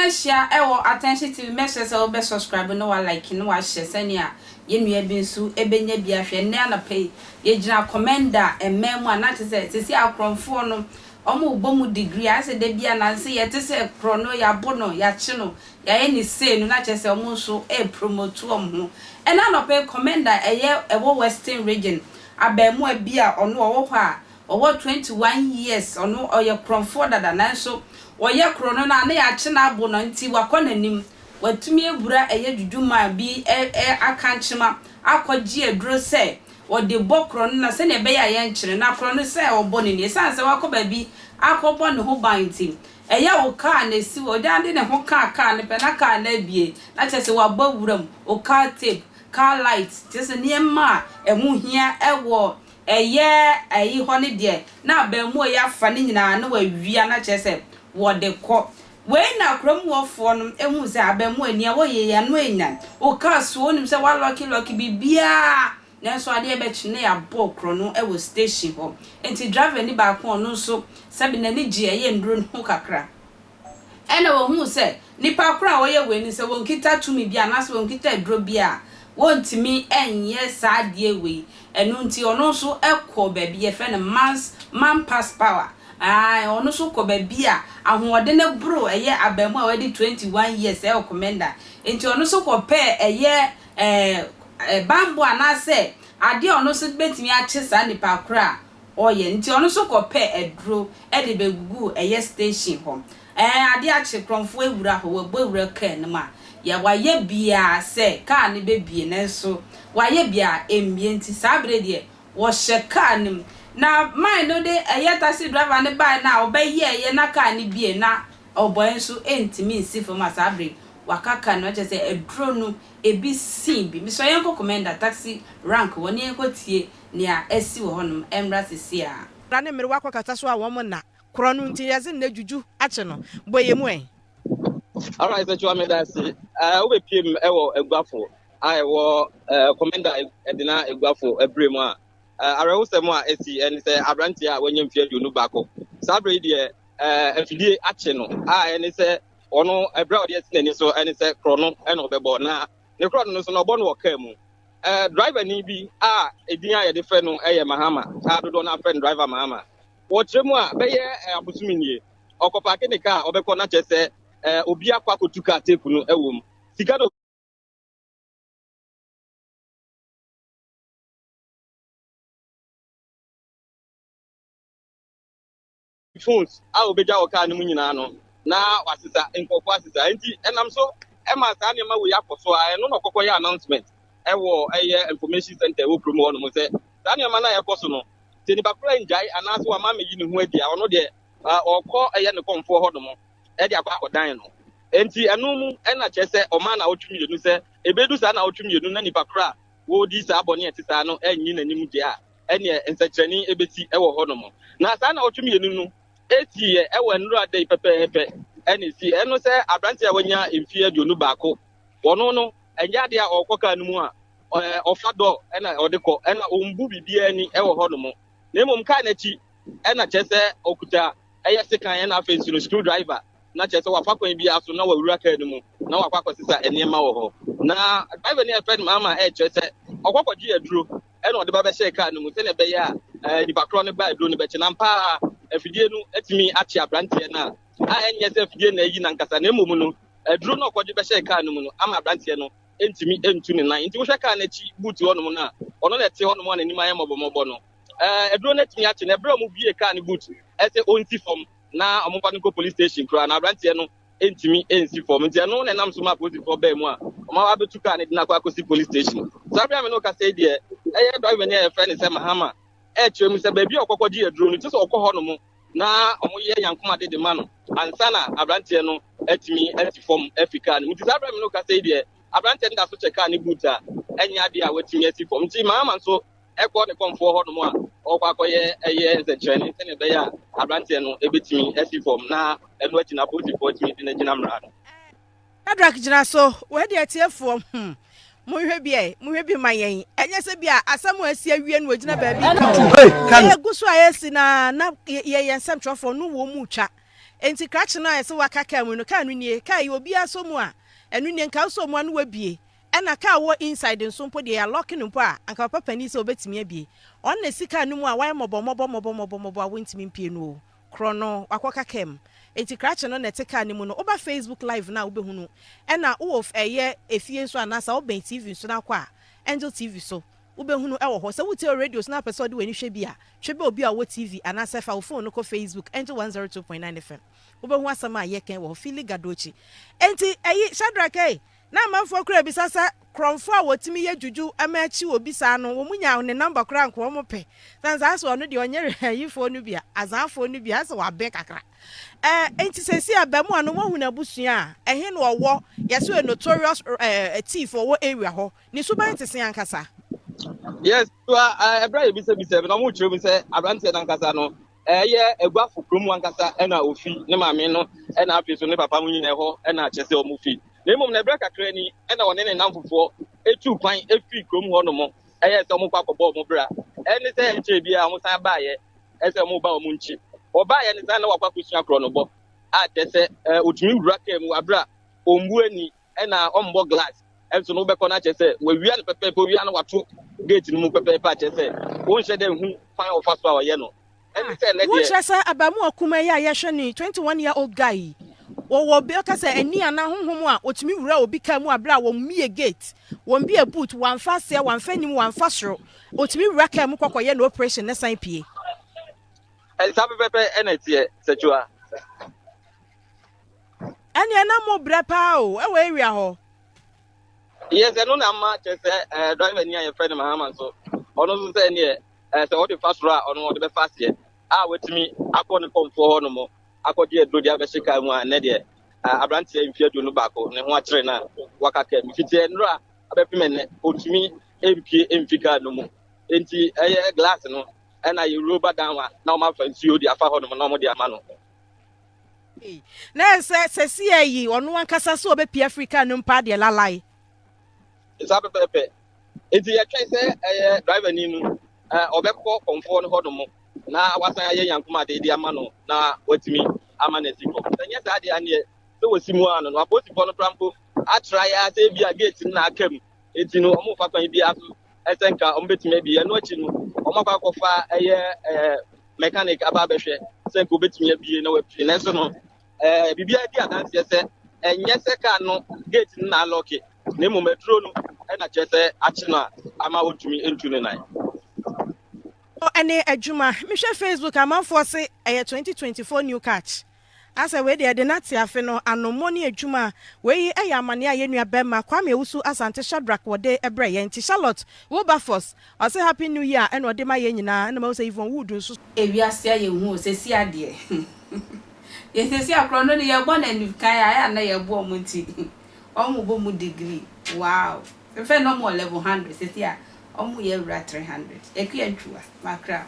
Attention, attention to messages or be subscribe no one like no wa share senia. Ye nua bi nso ebenye bi ahwe ne anapay ye gina Komenda emmem na te se akromfo no omo bomu degree ase de bia na se ye te se krono ya bono ya chi no ya ye ni se no na che se omo so promote omo e na anapay Komenda eye ewo western region abemu bia ono owo hɔ a owo 21 years ono oye kromfo dada na so oye krono na ya chi na abo no nti wakɔnanim watumi ebura eye Juju ma bi akanchima akɔgie aduro sɛ wɔde bɔkro no na sɛ ne be ya ye nkyere na kro no sɛ ɔbɔ ne ne sanse wakɔba bi akɔbɔ ne ho banti eye wo kaa na si wo dande ne ho kaa ne pe na kaa na bie na kyese wabɔ wuram o kaa tape car light kyese ne ma emu hia ɛwɔ eye ayi hɔ ne de na ba mu ya fa ne nyina na wawia na kyese wo de kɔ we na kromwofo no ehu se abamu ani a wo ye ya no enyan o ka so onim se wa lucky bibia na so ade be chine ya bokro no e wo station ho enti driver ni ba ko no so sabi na ni gie ye nduro no kakra ena wo hu se nipa kra wo ye we ni se won kita tumi bia na se won kita duro bia won timi enye sa de we enu nti ono so ekɔ ba bi e fe na man pass power ono so ko babia ahoode ne bro eye abamu a wadi 21 years Komenda enti ono so ko pe eye bambo anase ade ono so betimi ache sa nipa kra oye nti ono so ko pe edro e de begugu eye station ho ade ache kromfo ewura ho wabowura kan ma ya waye bia se ka ne bebie ne so waye bia embie nti sabre de wo hye ka nim na mine no de taxi driver ne buy na obeye ye na car ni bie na oboy nso entimi nsi for masabre wakaka no che se edro no ebi sin bi mi so yen ko Komenda taxi rank woni en ko tie nia esi wo honom emra sisi a ra ne mere wakakata so a wo mo na kro no nti yeze na Juju ache no boye mu en all right so you that see we pm ewo eguafo I wo Komenda edina eguafo ebremu a arewo semo a esi eni se abranti a wanyem fie aduonu bako sabre de afidie ache no a eni se ono ebra ode esi nani so eni se kro no ena obebo na ne kro no so no obo no woka mu driver ni bi a edin a ye de fe no eye Mahama a dodo na friend driver Mahama wo tremu a be ye abusumi nie okopa ke ne ka obekọ na che se obi akwa kotuka tape no ewom sika do phones a obeja oka ne mu nyina no na wasisa enkofo asisa enti enam so ema sa ne ma we yakoso a no nokokọ ya announcement ewo eye information center wo promo no mo se sa ne ma na yakoso no te ni bakura njai anaso wa ma meyi ne hu adia ono de okọ eye ne komfo ho no mo e de akọ akodan no enti enu mu ena chese o ma na otwumi yenu se ebedu sa na otwumi yenu na ni bakura wo di sa abone etisa no enyi nanim de a ene ensachani ebeti ewo ho no mo na sa na otwumi yenu no etie ewe nru ade pepepe ene si eno se abranti a wanya emfie aduonu baako wono no enya ade a okoka no mu a ofado ena odeko ena ombu bibia ani ewo ho no mo na emom ka na chi ena chese okuta eye sekan ena afensu no screw driver na chese wafa kwan bia so na wawura ka no mu na wakwa kwasisa enema wo ho na driver ne friend mama chese okokọji aduro ena ode ba be share ka no mu se ne be ya di bakro ne ba aduro ne be chinampa afidie no etimi achi abrantie na a enye se afidie na yi na nkasa na emom no aduro no okọji be share ka no mu no ama abrantie no entimi entu ne nan nti wo hwe ka na chi boot ho no mu na ono na te ho no mu na nima ye mobomobo no aduro na etimi achi na ebra mu bie ka ne boot ese onti fom na omompa no police station kura na abrantie no entimi ensi fom nti no na nam so ma police for ba mu a oma wa betu ka ne dina kwa kosi police station sabia me no ka say de driver ne e friend se Mahama chere mu se ba bi okokọji aduro no ti so okọ no mu na omo ye yankoma de ma no ansa na abrantie no etimi fom Africa no nti sabia me no ka say de abrantie nda so cheka ne boot a enya de a wetimi esi fom nti Mahama so ekọ ne komfo ho no mu a okwa akoye eye ze training se ne be ya abrantie no ebetimi esi fom na eno achi na police for timi de na gina mra no Adrak gina so we de atiefo muhwe bi mayen enye se bia asamu asi awie no gina ba bi kan gusu ayesi na ye nsem trofo no wo mu twa enti krakye na yesi waka ka mu no ka no nie ka obi aso mu a enu nie nka so mu anu wabie ena ka wo inside nso mpo de ya lock no mpo a anka papa ni se obetimi abie on na sika no mu a why mobo a wontimi mpie no krono akoka kem enti krakye no na teka ni mu no oba Facebook live na obehunu ena wo of eye efie nso anasa oben TV nso na kwa Angel TV so ubehunu ewo ho se wuti radio na person de wani hwe bia hwebe obi a wo TV anasa fa wo phone no ko Facebook Angel 102.9 FM ubehu asama ye ken wo fili gadochi enti eyi Shadrack na manfo kura bisasa kromfo a wotimi ye Juju amachi obi sa no wo munya ne number kura nko mo pe sanza so no de onye yifo no bia azanfo no bia se wa be kakra enti sesi abamu anu mo huna busua ehe no owo yeso N0TORIOUS thief owo area ho ni suban tese ankasa. Yes, so ebra ye bisa no mo chiro mi se abrante na nkasa no ye egwafo krom ankasa na ofi ne maame no na afi so ne papa mu nyina ho na achese o mu fi na emom na ebra kakra ni na wone ne namfofo etu kwan efi krom ho no mo ye se o mu kwakobo mo bra ene se enche bia mo san ba ye ese mo ba o mu nchi oba ye ne san na wakwa kusua kro no bo a tese otumi wura ka mu abra ombu ani na ombo glass enso no be ko na chese we wia ne pepe po wia na wato gate no mu pepe pa chese won hye dem hu fan of aso a ye no ene se ne de won chese abamu akuma ya ye hwe ni 21-year-old guy wo be ka se ani ana honhom a otumi wura obi ka mu abra wo mie gate wo mbi boot wan fa se wan fa nim wan fa soro otumi wura ka mu kokoye no operation ne san pie sa pepe ene tie sechua ani ana mo bra pa o e we area ho. Yes, I know na ma chese driver ni aye friend Mahama so ono so say ne say all the fast road ono the fast here wetimi akọ ne komfo ho no mo akọje edo dia be shika mu na de abrante mfie do no baako ne ho akere na wakaka mfitie nro abepimene otumi empie emfika no mu enti eye glass no na ye roba down na o ma fa nsuo di afa ho no na o mo di ama no na se si ayi ono ankasa so obepi Africa no mpa de lalai isa pepe enti ye twen se driver ni nu obekọ komfo no ho no mo na wasan ye yankuma de di ama no na watimi ama na siko sanye sa de ane se wosimu ano no aposifo no prampo atra ya se bia gate na akam enti no omo fa kwan bia so esenka ombetimi bia no achi no omo fa kofa mechanic aba behwe senka obetimi bia na wapi na so no bibia di adanse se enye se ka no gate na lock na mo metro no na chese achi no ama otumi entune nan ene adwuma me hwe Facebook amanfo se 2024 new catch asa we de nati afe no anomoni adwuma we amane a yenua bema kwame wusu asante Shadrack wode ebre ye nti Charlotte Wilberforce ase happy new year ene ode ma ye nyina na ma say Yvonne Wood nso ewiase aye hu sesi ade ye sesi akro no ne ye bo na nu kan ya na ye bo mo nti omo bo mu degree wow fe no mo level 100 sesi a omo ye 300 ekua ntwa makra